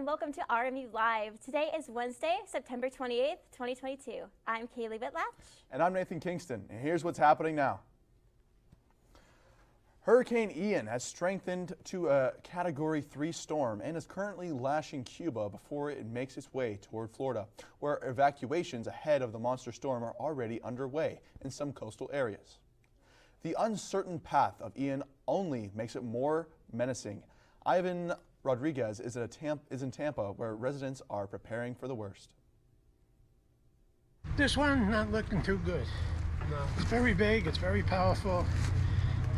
and welcome to RMU Live. Today is Wednesday, September 28th, 2022. I'm Kaylee Whitlatch. And I'm Nathan Kingston, and here's what's happening now. Hurricane Ian has strengthened to a Category 3 storm and is currently lashing Cuba before it makes its way toward Florida, where evacuations ahead of the monster storm are already underway in some coastal areas. The uncertain path of Ian only makes it more menacing. Ivan Rodriguez is in Tampa, where residents are preparing for the worst. This one not looking too good. No, it's very big, it's very powerful,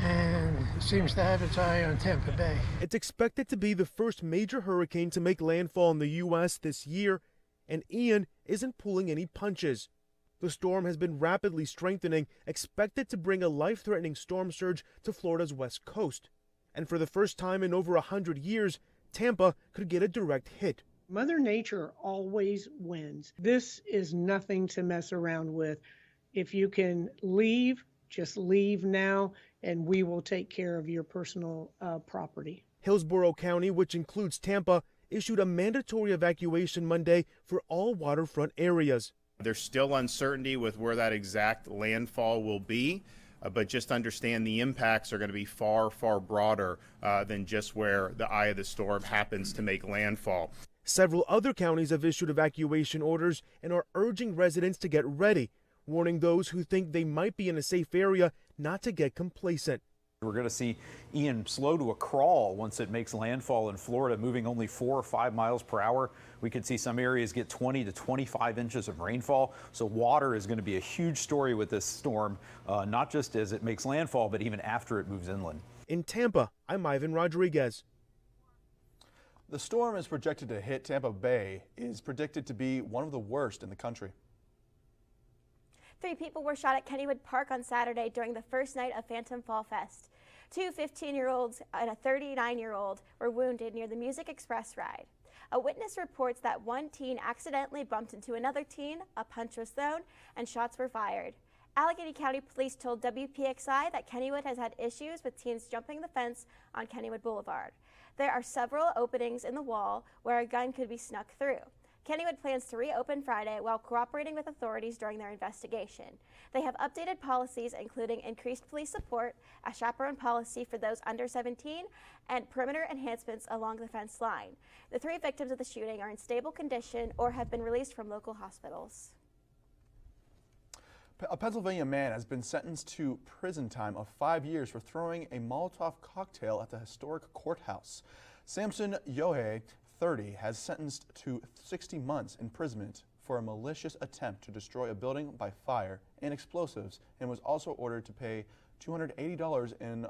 and it seems to have its eye on Tampa Bay. It's expected to be the first major hurricane to make landfall in the U.S. this year, and Ian isn't pulling any punches. The storm has been rapidly strengthening, expected to bring a life-threatening storm surge to Florida's west coast. And for the first time in over 100 years, Tampa could get a direct hit. Mother Nature always wins. This is nothing to mess around with. If you can leave, just leave now, and we will take care of your personal property. Hillsborough County, which includes Tampa, issued a mandatory evacuation Monday for all waterfront areas. There's still uncertainty with where that exact landfall will be. But just understand the impacts are going to be far, far broader than just where the eye of the storm happens to make landfall. Several other counties have issued evacuation orders and are urging residents to get ready, warning those who think they might be in a safe area not to get complacent. We're going to see Ian slow to a crawl once it makes landfall in Florida, moving only 4 or 5 miles per hour. We could see some areas get 20 to 25 inches of rainfall. So water is going to be a huge story with this storm, not just as it makes landfall, but even after it moves inland. In Tampa, I'm Ivan Rodriguez. The storm is projected to hit Tampa Bay, is predicted to be one of the worst in the country. 3 people were shot at Kennywood Park on Saturday during the first night of Phantom Fall Fest. 2 15-year-olds and a 39-year-old were wounded near the Music Express ride. A witness reports that one teen accidentally bumped into another teen, a punch was thrown, and shots were fired. Allegheny County Police told WPXI that Kennywood has had issues with teens jumping the fence on Kennywood Boulevard. There are several openings in the wall where a gun could be snuck through. Kennywood plans to reopen Friday while cooperating with authorities during their investigation. They have updated policies including increased police support, a chaperone policy for those under 17, and perimeter enhancements along the fence line. The 3 victims of the shooting are in stable condition or have been released from local hospitals. A Pennsylvania man has been sentenced to prison time of 5 years for throwing a Molotov cocktail at the historic courthouse. Samson Yohe, 30, has sentenced to 60 months imprisonment for a malicious attempt to destroy a building by fire and explosives, and was also ordered to pay $280 in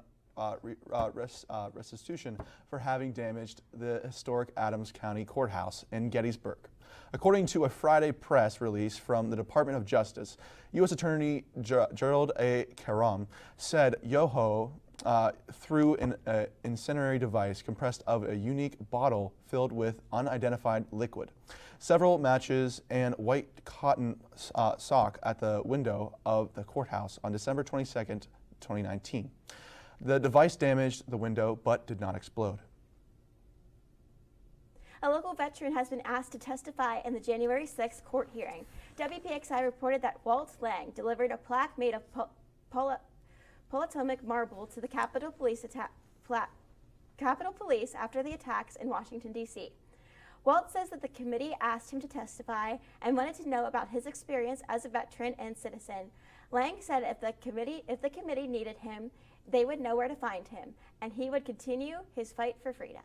restitution for having damaged the historic Adams County Courthouse in Gettysburg. According to a Friday press release from the Department of Justice, U.S. Attorney Gerald A. Karam said Yoho through an incendiary device compressed of a unique bottle filled with unidentified liquid, several matches, and white cotton sock at the window of the courthouse on December 22nd, 2019. The device damaged the window but did not explode. A local veteran has been asked to testify in the January 6th court hearing. WPXI reported that Walt Lang delivered a plaque made of Potomac marble to the Capitol Police after the attacks in Washington, D.C. Walt says that the committee asked him to testify and wanted to know about his experience as a veteran and citizen. Lang said if the committee needed him, they would know where to find him, and he would continue his fight for freedom.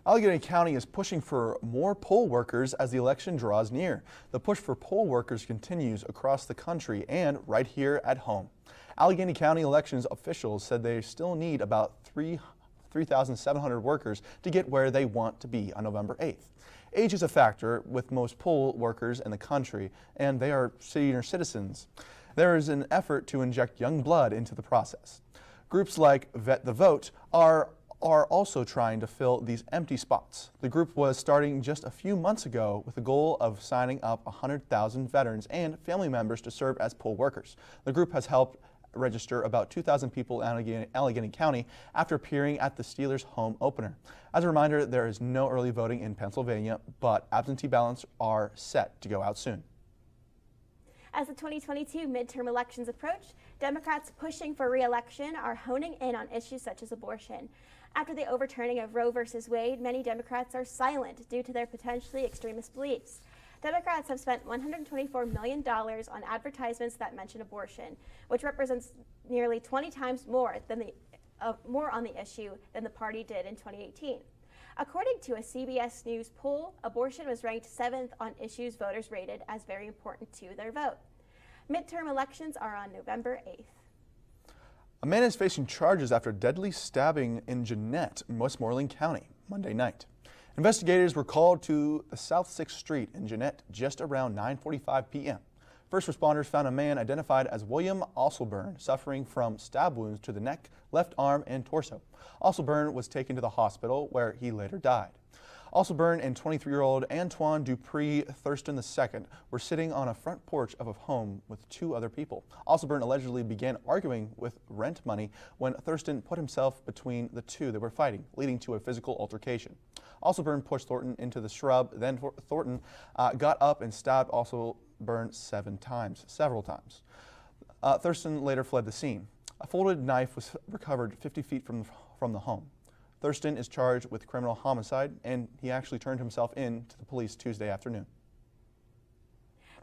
Allegheny County is pushing for more poll workers as the election draws near. The push for poll workers continues across the country and right here at home. Allegheny County elections officials said they still need about 3,700 workers to get where they want to be on November 8th. Age is a factor with most poll workers in the country, and they are senior citizens. There is an effort to inject young blood into the process. Groups like Vet the Vote are also trying to fill these empty spots. The group was starting just a few months ago with the goal of signing up 100,000 veterans and family members to serve as poll workers. The group has helped register about 2,000 people in Allegheny County after appearing at the Steelers' home opener. As a reminder, there is no early voting in Pennsylvania, but absentee ballots are set to go out soon. As the 2022 midterm elections approach, Democrats pushing for re-election are honing in on issues such as abortion. After the overturning of Roe v. Wade, many Democrats are silent due to their potentially extremist beliefs. Democrats have spent $124 million on advertisements that mention abortion, which represents nearly 20 times more on the issue than the party did in 2018. According to a CBS News poll, abortion was ranked 7th on issues voters rated as very important to their vote. Midterm elections are on November 8th. A man is facing charges after a deadly stabbing in Jeannette, Westmoreland County, Monday night. Investigators were called to South 6th Street in Jeannette just around 9:45 p.m. First responders found a man identified as William Osselburn suffering from stab wounds to the neck, left arm, and torso. Osselburn was taken to the hospital where he later died. Osselburn and 23-year-old Antoine Dupree Thurston II were sitting on a front porch of a home with two other people. Osselburn allegedly began arguing with rent money when Thurston put himself between the two that were fighting, leading to a physical altercation. Osselburn pushed Thornton into the shrub, then Thornton got up and stabbed Osselburn several times. Thurston later fled the scene. A folded knife was recovered 50 feet from the home. Thurston is charged with criminal homicide, and he actually turned himself in to the police Tuesday afternoon.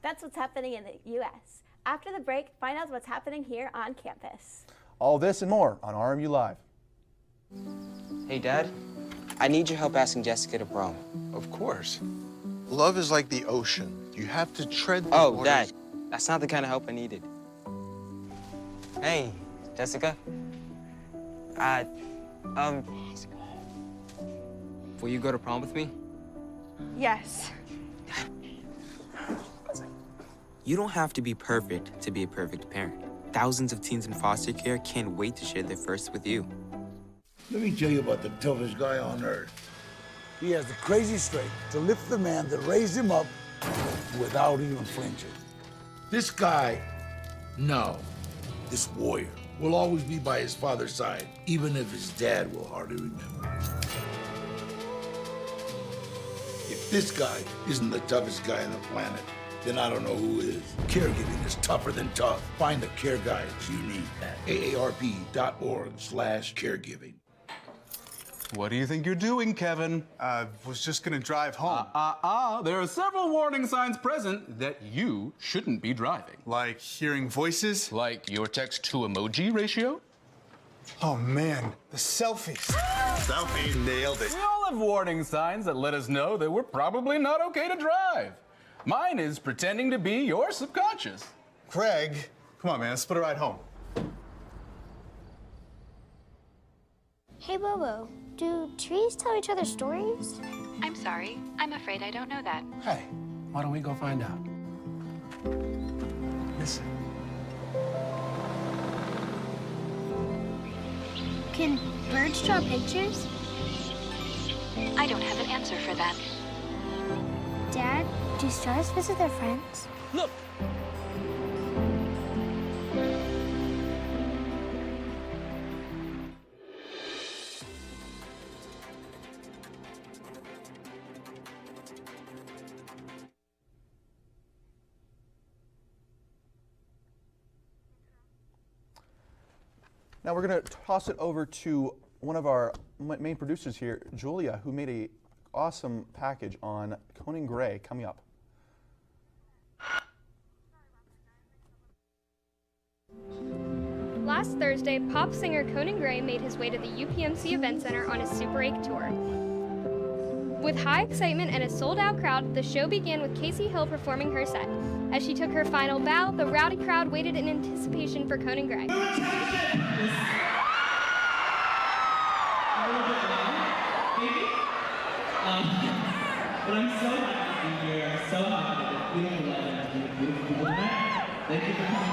That's what's happening in the U.S. After the break, find out what's happening here on campus. All this and more on RMU Live. Hey, Dad. I need your help asking Jessica to prom. Of course. Love is like the ocean. You have to tread the waters. Dad, that's not the kind of help I needed. Hey, Jessica. Will you go to prom with me? Yes. You don't have to be perfect to be a perfect parent. Thousands of teens in foster care can't wait to share their first with you. Let me tell you about the toughest guy on earth. He has the crazy strength to lift the man that raised him up without even flinching. This guy, this warrior, will always be by his father's side, even if his dad will hardly remember. If this guy isn't the toughest guy on the planet, then I don't know who is. Caregiving is tougher than tough. Find the care guides you need at aarp.org/caregiving. What do you think you're doing, Kevin? Was just gonna drive home. There are several warning signs present that you shouldn't be driving. Like hearing voices? Like your text-to-emoji ratio? Oh man, the selfies. Selfie, nailed it. We all have warning signs that let us know that we're probably not okay to drive. Mine is pretending to be your subconscious. Craig, come on man, let's split a ride home. Hey, Bobo, do trees tell each other stories? I'm sorry. I'm afraid I don't know that. Hey, why don't we go find out? Listen. Can birds draw pictures? I don't have an answer for that. Dad, do stars visit their friends? Look! Now we're going to toss it over to one of our main producers here, Julia, who made an awesome package on Conan Gray coming up. Last Thursday, pop singer Conan Gray made his way to the UPMC Event Center on his Super 8 tour. With high excitement and a sold-out crowd, the show began with Casey Hill performing her set. As she took her final bow, the rowdy crowd waited in anticipation for Conan Gray. But I'm so happy to be here. So happy to be beautiful weather and beautiful people tonight. Thank you for coming out.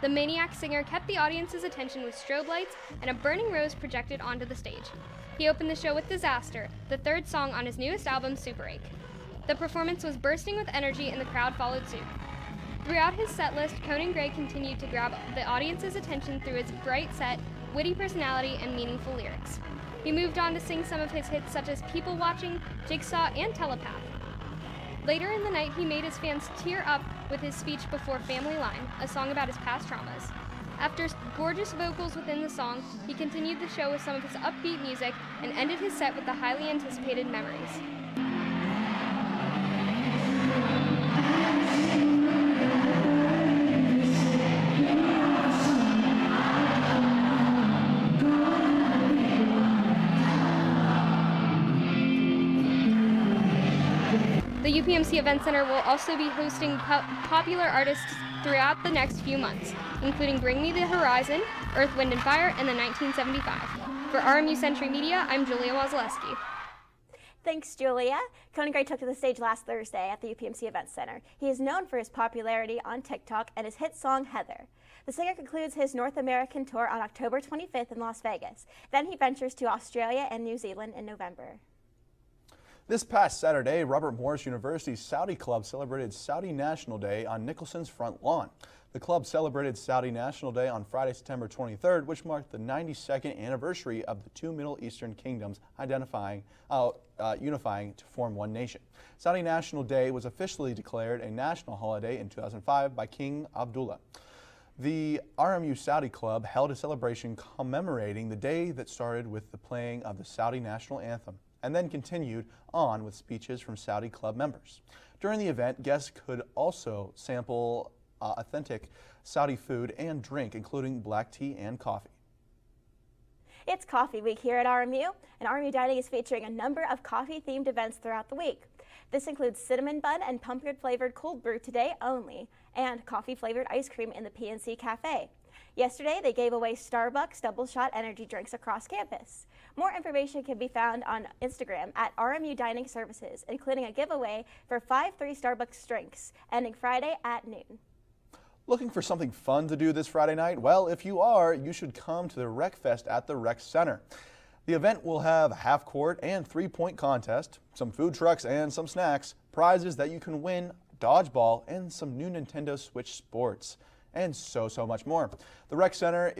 The Maniac singer kept the audience's attention with strobe lights and a burning rose projected onto the stage. He opened the show with Disaster, the third song on his newest album, Super 8. The performance was bursting with energy and the crowd followed suit. Throughout his set list, Conan Gray continued to grab the audience's attention through his bright set, witty personality, and meaningful lyrics. He moved on to sing some of his hits such as People Watching, Jigsaw, and Telepath. Later in the night, he made his fans tear up with his speech before Family Line, a song about his past traumas. After gorgeous vocals within the song, he continued the show with some of his upbeat music and ended his set with the highly anticipated Memories. The UPMC Event Center will also be hosting popular artists throughout the next few months, including Bring Me the Horizon, Earth, Wind & Fire, and the 1975. For RMU Century Media, I'm Julia Wozleski. Thanks, Julia. Conan Gray took to the stage last Thursday at the UPMC Event Center. He is known for his popularity on TikTok and his hit song, Heather. The singer concludes his North American tour on October 25th in Las Vegas. Then he ventures to Australia and New Zealand in November. This past Saturday, Robert Morris University's Saudi Club celebrated Saudi National Day on Nicholson's front lawn. The club celebrated Saudi National Day on Friday, September 23rd, which marked the 92nd anniversary of the two Middle Eastern kingdoms unifying to form one nation. Saudi National Day was officially declared a national holiday in 2005 by King Abdullah. The RMU Saudi Club held a celebration commemorating the day that started with the playing of the Saudi national anthem, and then continued on with speeches from Saudi Club members. During the event, guests could also sample authentic Saudi food and drink, including black tea and coffee. It's Coffee Week here at RMU, and RMU Dining is featuring a number of coffee-themed events throughout the week. This includes cinnamon bun and pumpkin-flavored cold brew today only, and coffee-flavored ice cream in the PNC Cafe. Yesterday, they gave away Starbucks double-shot energy drinks across campus. More information can be found on Instagram at RMU Dining Services, including a giveaway for 5 free Starbucks drinks, ending Friday at noon. Looking for something fun to do this Friday night? Well, if you are, you should come to the Rec Fest at the Rec Center. The event will have a half-court and three-point contest, some food trucks and some snacks, prizes that you can win, dodgeball, and some new Nintendo Switch sports, and so much more. The Rec Center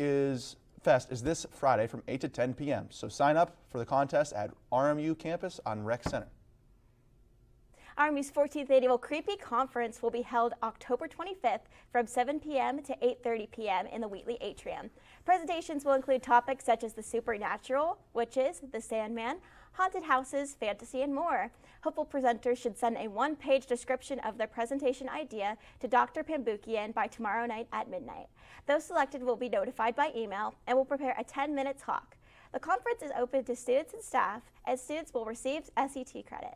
Fest is this Friday from 8 to 10 p.m. So sign up for the contest at RMU campus on Rec Center. RMU's 14th Annual Creepy Conference will be held October 25th from 7 p.m. to 8:30 p.m. in the Wheatley Atrium. Presentations will include topics such as the supernatural, witches, the Sandman, haunted houses, fantasy, and more. Hopeful presenters should send a one-page description of their presentation idea to Dr. Pambukian by tomorrow night at midnight. Those selected will be notified by email and will prepare a 10-minute talk. The conference is open to students and staff, and students will receive SET credit.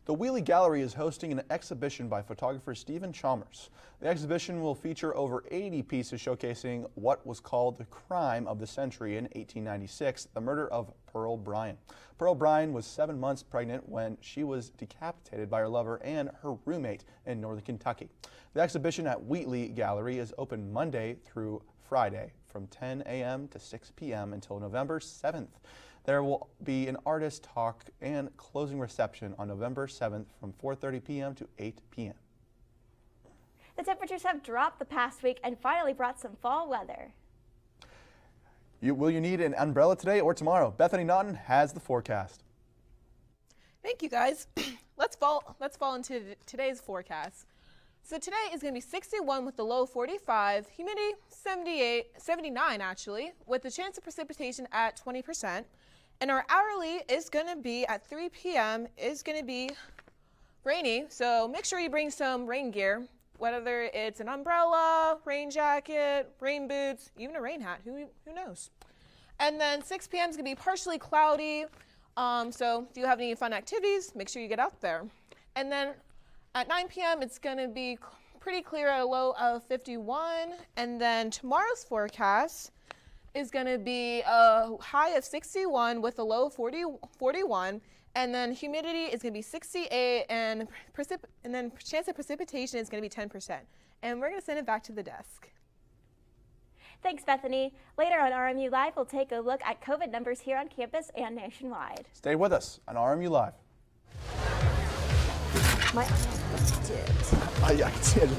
The Wheatley Gallery is hosting an exhibition by photographer Stephen Chalmers. The exhibition will feature over 80 pieces showcasing what was called the crime of the century in 1896, the murder of Pearl Bryan. Pearl Bryan was 7 months pregnant when she was decapitated by her lover and her roommate in northern Kentucky. The exhibition at Wheatley Gallery is open Monday through Friday from 10 a.m. to 6 p.m. until November 7th. There will be an artist talk and closing reception on November 7th from 4:30 p.m. to 8 p.m. The temperatures have dropped the past week and finally brought some fall weather. Will you need an umbrella today or tomorrow? Bethany Naughton has the forecast. Thank you, guys. Let's fall into today's forecast. So today is going to be 61 with the low 45, humidity 79 actually, with the chance of precipitation at 20%. And our hourly is going to be at 3 p.m. is going to be rainy, so make sure you bring some rain gear, whether it's an umbrella, rain jacket, rain boots, even a rain hat, who knows. And then 6 p.m. is going to be partially cloudy, so if you have any fun activities, make sure you get out there. And then at 9 p.m. it's going to be pretty clear at a low of 51, and then tomorrow's forecast is going to be a high of 61 with a low of 41, and then humidity is going to be 68, and then chance of precipitation is going to be 10%. And we're going to send it back to the desk. Thanks, Bethany. Later on RMU Live, we'll take a look at COVID numbers here on campus and nationwide. Stay with us on RMU Live. My did. I can see it.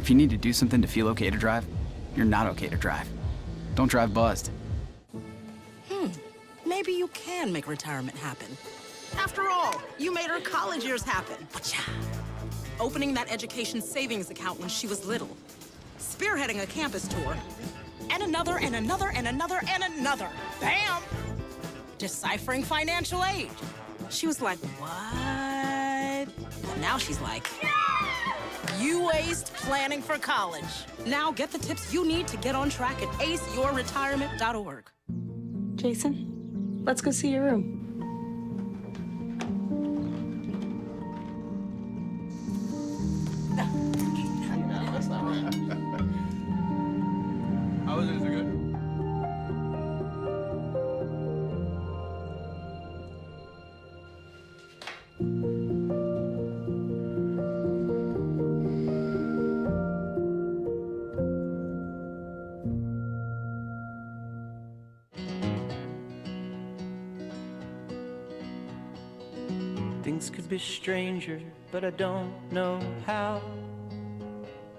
If you need to do something to feel okay to drive, you're not okay to drive. Don't drive buzzed. Maybe you can make retirement happen. After all, you made her college years happen. Opening that education savings account when she was little. Spearheading a campus tour. And another, and another, and another, and another. Bam! Deciphering financial aid. She was like, what? Well, now she's like, you aced planning for college. Now get the tips you need to get on track at aceyourretirement.org. Jason, let's go see your room. That's not right. How is it? Is it good? Things could be stranger, but I don't know how.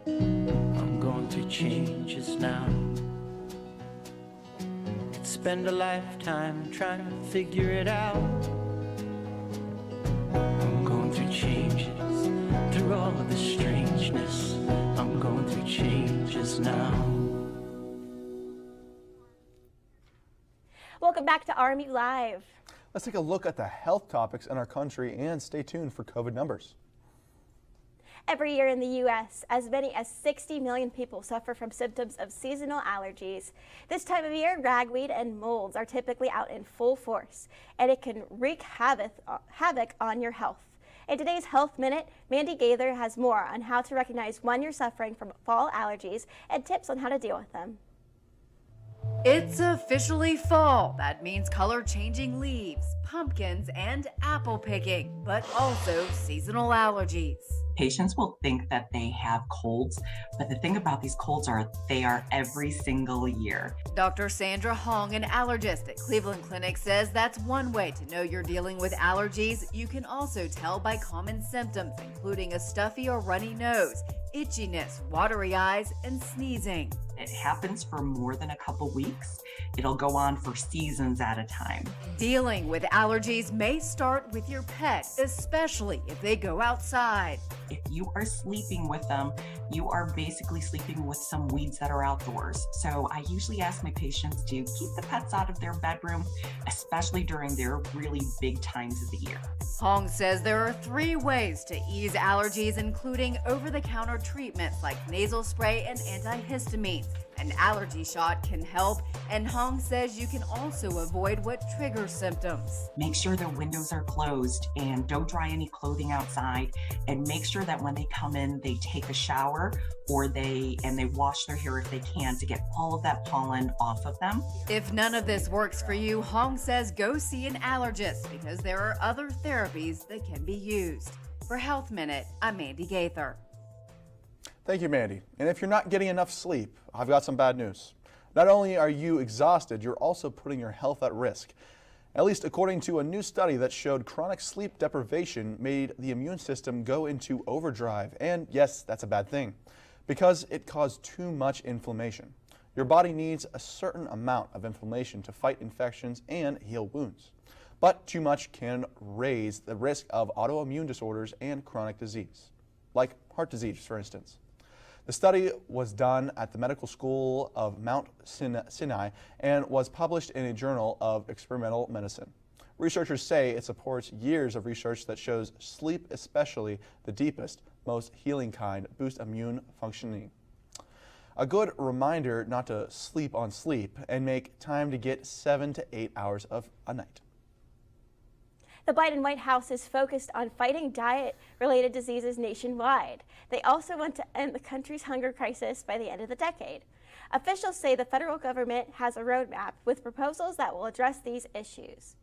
I'm going through changes now. Could spend a lifetime trying to figure it out. I'm going through changes, through all of the strangeness. I'm going through changes now. Welcome back to RMU Live. Let's take a look at the health topics in our country and stay tuned for COVID numbers. Every year in the U.S., as many as 60 million people suffer from symptoms of seasonal allergies. This time of year, ragweed and molds are typically out in full force, and it can wreak havoc on your health. In today's Health Minute, Mandy Gaither has more on how to recognize when you're suffering from fall allergies and tips on how to deal with them. It's officially fall. That means color-changing leaves, pumpkins, and apple picking, but also seasonal allergies. Patients will think that they have colds, but the thing about these colds are they are every single year. Dr. Sandra Hong, an allergist at Cleveland Clinic, says that's one way to know you're dealing with allergies. You can also tell by common symptoms, including a stuffy or runny nose, itchiness, watery eyes, and sneezing. It happens for more than a couple weeks. It'll go on for seasons at a time. Dealing with allergies may start with your pet, especially if they go outside. If you are sleeping with them, you are basically sleeping with some weeds that are outdoors. So I usually ask my patients to keep the pets out of their bedroom, especially during their really big times of the year. Hong says there are 3 ways to ease allergies, including over-the-counter treatments like nasal spray and antihistamines. An allergy shot can help, and Hong says you can also avoid what triggers symptoms. Make sure their windows are closed and don't dry any clothing outside, and make sure that when they come in, they take a shower or they wash their hair if they can to get all of that pollen off of them. If none of this works for you, Hong says go see an allergist because there are other therapies that can be used. For Health Minute, I'm Mandy Gaither. Thank you, Mandy. And if you're not getting enough sleep, I've got some bad news. Not only are you exhausted, you're also putting your health at risk. At least according to a new study that showed chronic sleep deprivation made the immune system go into overdrive. And yes, that's a bad thing because it caused too much inflammation. Your body needs a certain amount of inflammation to fight infections and heal wounds. But too much can raise the risk of autoimmune disorders and chronic disease, like heart disease, for instance. The study was done at the Medical School of Mount Sinai and was published in a journal of experimental medicine. Researchers say it supports years of research that shows sleep, especially the deepest, most healing kind, boosts immune functioning. A good reminder not to sleep on sleep and make time to get 7 to 8 hours of a night. The Biden White House is focused on fighting diet-related diseases nationwide. They also want to end the country's hunger crisis by the end of the decade. Officials say the federal government has a roadmap with proposals that will address these issues.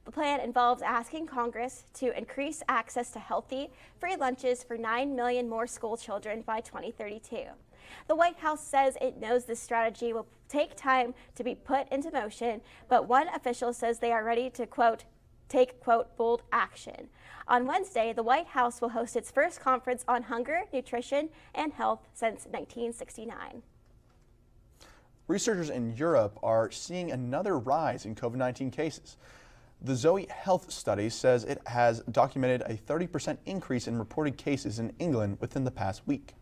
The plan involves asking Congress to increase access to healthy, free lunches for 9 million more school children by 2032. The White House says it knows this strategy will take time to be put into motion, but one official says they are ready to, quote, take, quote, bold action. On Wednesday, the White House will host its first conference on hunger, nutrition, and health since 1969. Researchers in Europe are seeing another rise in COVID-19 cases. The Zoe Health study says it has documented a 30% increase in reported cases in England within the past week.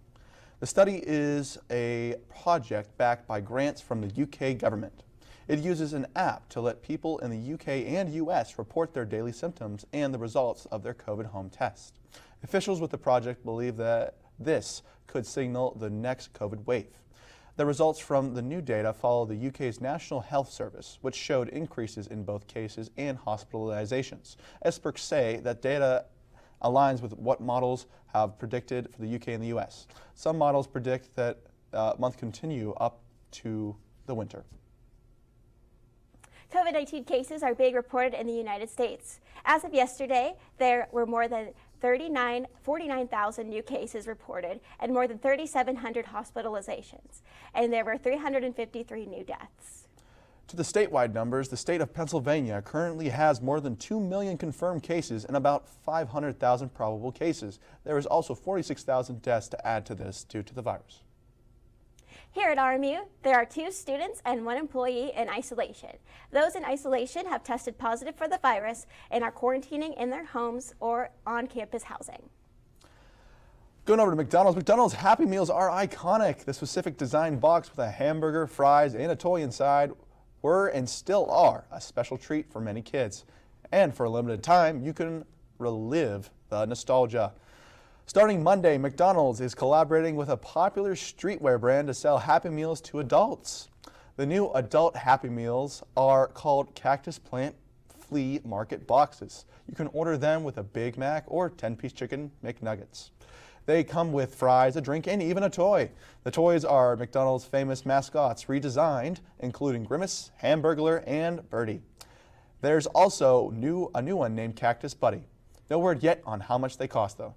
The study is a project backed by grants from the UK government. It uses an app to let people in the UK and US report their daily symptoms and the results of their COVID home test. Officials with the project believe that this could signal the next COVID wave. The results from the new data follow the UK's National Health Service, which showed increases in both cases and hospitalizations. Experts say that data aligns with what models have predicted for the UK and the US. Some models predict that month continue up to the winter. COVID-19 cases are being reported in the United States. As of yesterday, there were more than 49,000 new cases reported and more than 3,700 hospitalizations, and there were 353 new deaths. To the statewide numbers, the state of Pennsylvania currently has more than 2 million confirmed cases and about 500,000 probable cases. There is also 46,000 deaths to add to this due to the virus. Here at RMU, there are 2 students and 1 employee in isolation. Those in isolation have tested positive for the virus and are quarantining in their homes or on campus housing. Going over to McDonald's. McDonald's Happy Meals are iconic. The specific design box with a hamburger, fries, and a toy inside were and still are a special treat for many kids. And for a limited time, you can relive the nostalgia. Starting Monday, McDonald's is collaborating with a popular streetwear brand to sell Happy Meals to adults. The new adult Happy Meals are called Cactus Plant Flea Market boxes. You can order them with a Big Mac or 10-piece chicken McNuggets. They come with fries, a drink, and even a toy. The toys are McDonald's famous mascots redesigned, including Grimace, Hamburglar, and Birdie. There's also a new one named Cactus Buddy. No word yet on how much they cost, though.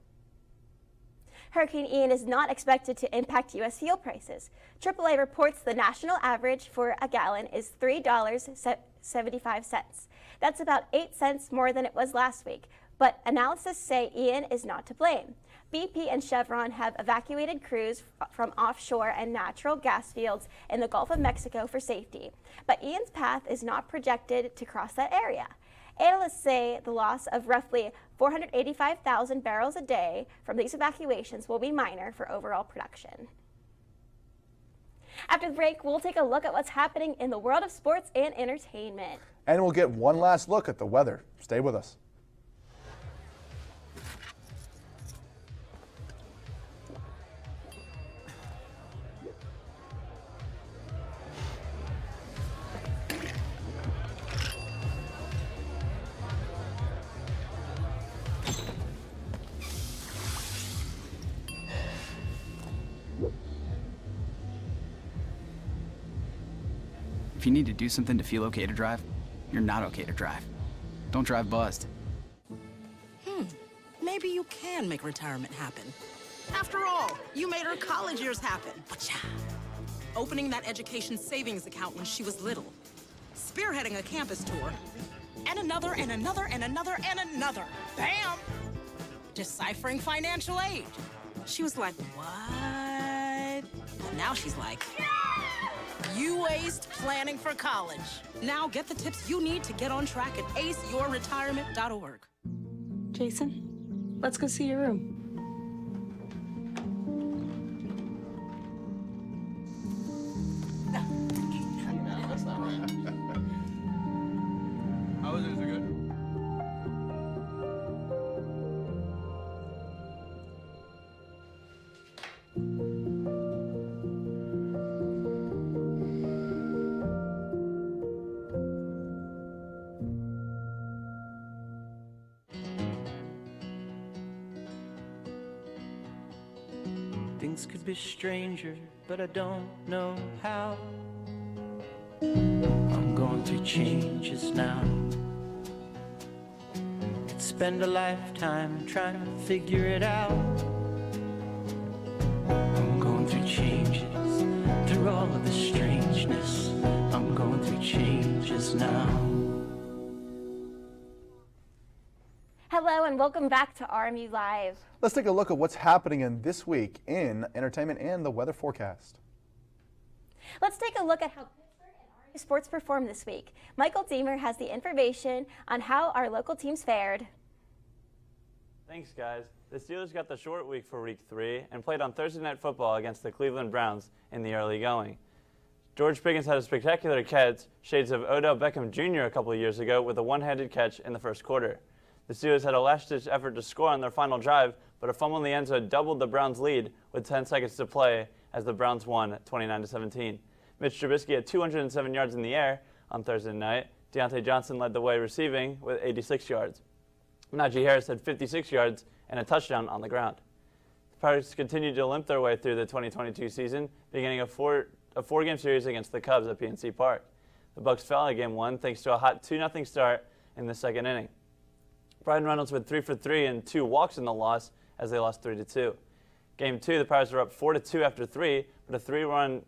Hurricane Ian is not expected to impact U.S. fuel prices. AAA reports the national average for a gallon is $3.75. That's about 8 cents more than it was last week, but analysts say Ian is not to blame. BP and Chevron have evacuated crews from offshore and natural gas fields in the Gulf of Mexico for safety, but Ian's path is not projected to cross that area. Analysts say the loss of roughly 485,000 barrels a day from these evacuations will be minor for overall production. After the break, we'll take a look at what's happening in the world of sports and entertainment. And we'll get one last look at the weather. Stay with us. If you need to do something to feel okay to drive, you're not okay to drive. Don't drive buzzed. Maybe you can make retirement happen. After all, you made her college years happen. Opening that education savings account when she was little. Spearheading a campus tour. And another, and another, and another, and another. Bam! Deciphering financial aid. She was like, what? And now she's like, you aced planning for college. Now get the tips you need to get on track at aceyourretirement.org. Jason, let's go see your room. That's not right. How was it? Is it good? Things could be stranger, but I don't know how. I'm going through changes now. Could spend a lifetime trying to figure it out. I'm going through changes, through all of the strangeness. I'm going through changes now. Hello and welcome back to RMU Live. Let's take a look at what's happening in this week in entertainment and the weather forecast. Let's take a look at how Pittsburgh and RMU sports performed this week. Michael Deemer has the information on how our local teams fared. Thanks, guys. The Steelers got the short week for Week 3 and played on Thursday Night Football against the Cleveland Browns in the early going. George Pickens had a spectacular catch, shades of Odell Beckham Jr. a couple of years ago, with a one-handed catch in the first quarter. The Steelers had a last-ditch effort to score on their final drive, but a fumble in the end zone doubled the Browns' lead with 10 seconds to play as the Browns won 29-17. Mitch Trubisky had 207 yards in the air on Thursday night. Deontay Johnson led the way receiving with 86 yards. Najee Harris had 56 yards and a touchdown on the ground. The Pirates continued to limp their way through the 2022 season, beginning a four-game series against the Cubs at PNC Park. The Bucs fell in Game 1 thanks to a hot 2-0 start in the second inning. Brian Reynolds went 3 for 3 and 2 walks in the loss as they lost 3-2. Game 2, the Pirates were up 4-2 after 3, but a 3-run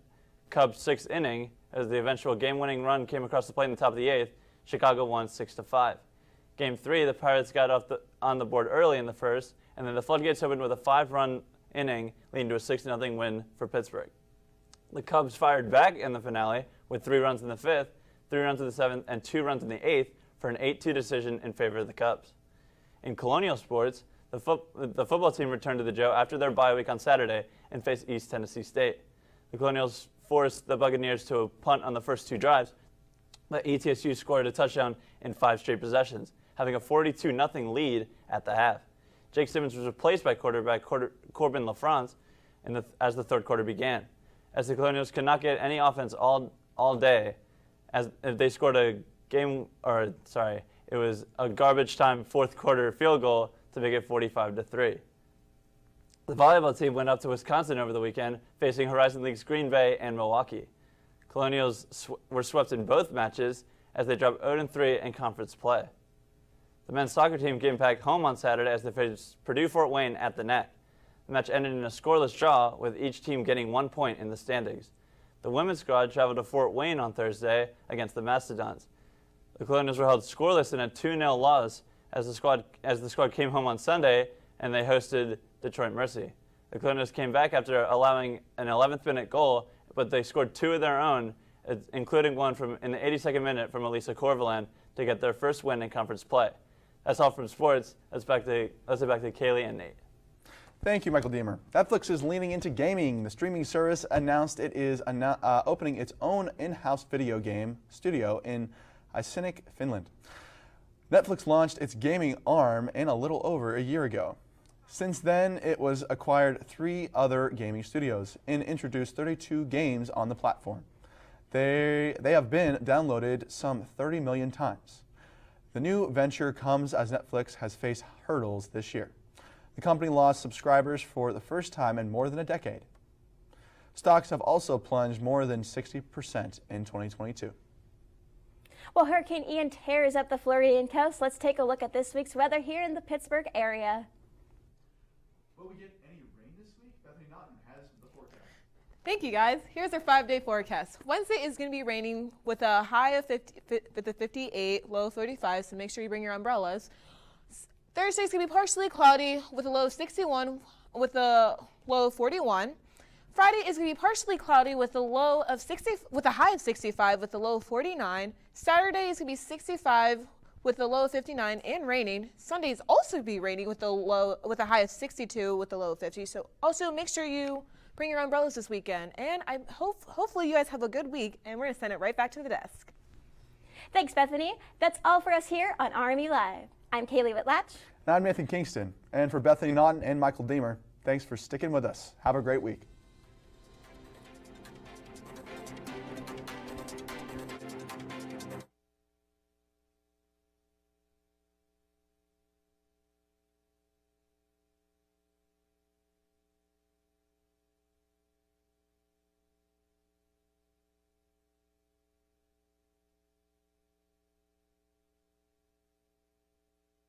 Cubs sixth inning as the eventual game-winning run came across the plate in the top of the 8th. Chicago won 6-5. Game 3, the Pirates got on the board early in the first, and then the floodgates opened with a 5-run inning, leading to a 6-0 win for Pittsburgh. The Cubs fired back in the finale with 3 runs in the 5th, 3 runs in the 7th, and 2 runs in the 8th for an 8-2 decision in favor of the Cubs. In Colonial sports, the football team returned to the Joe after their bye week on Saturday and faced East Tennessee State. The Colonials forced the Buccaneers to a punt on the first 2 drives, but ETSU scored a touchdown in 5 straight possessions, having a 42-0 lead at the half. Jake Simmons was replaced by quarterback Corbin LaFrance as the third quarter began. As the Colonials could not get any offense all day, as they scored it was a garbage time fourth quarter field goal to make it 45-3. The volleyball team went up to Wisconsin over the weekend, facing Horizon League's Green Bay and Milwaukee. Colonials were swept in both matches as they dropped 0-3 in conference play. The men's soccer team came back home on Saturday as they faced Purdue Fort Wayne at the Neck. The match ended in a scoreless draw, with each team getting 1 point in the standings. The women's squad traveled to Fort Wayne on Thursday against the Mastodons. The Colonials were held scoreless in a 2-0 loss as the squad came home on Sunday and they hosted Detroit Mercy. The Colonials came back after allowing an 11th-minute goal, but they scored 2 of their own, including one in the 82nd minute from Elisa Corvalan to get their first win in conference play. That's all from sports. Let's head back to Kaylee and Nate. Thank you, Michael Deemer. Netflix is leaning into gaming. The streaming service announced it is opening its own in-house video game studio in Helsinki, Finland. Netflix launched its gaming arm in a little over a year ago. Since then, it was acquired 3 other gaming studios and introduced 32 games on the platform. They have been downloaded some 30 million times. The new venture comes as Netflix has faced hurdles this year. The company lost subscribers for the first time in more than a decade. Stocks have also plunged more than 60% in 2022. While Hurricane Ian tears up the Floridian coast, let's take a look at this week's weather here in the Pittsburgh area. Will we get any rain this week? Bethany Naughton has the forecast. Thank you, guys. Here's our 5-day forecast. Wednesday is going to be raining with a high of 58, low of 35, so make sure you bring your umbrellas. Thursday is going to be partially cloudy with a low of 61 with a low of 41. Friday is going to be partially cloudy with a high of 65 with a low of 49. Saturday is going to be 65 with a low of 59 and raining. Sunday is also be raining with a high of 62 with a low of 50. So also make sure you bring your umbrellas this weekend. And hopefully you guys have a good week, and we're going to send it right back to the desk. Thanks, Bethany. That's all for us here on RMU Live. I'm Kaylee Whitlatch. And I'm Nathan Kingston. And for Bethany Naughton and Michael Deemer, thanks for sticking with us. Have a great week.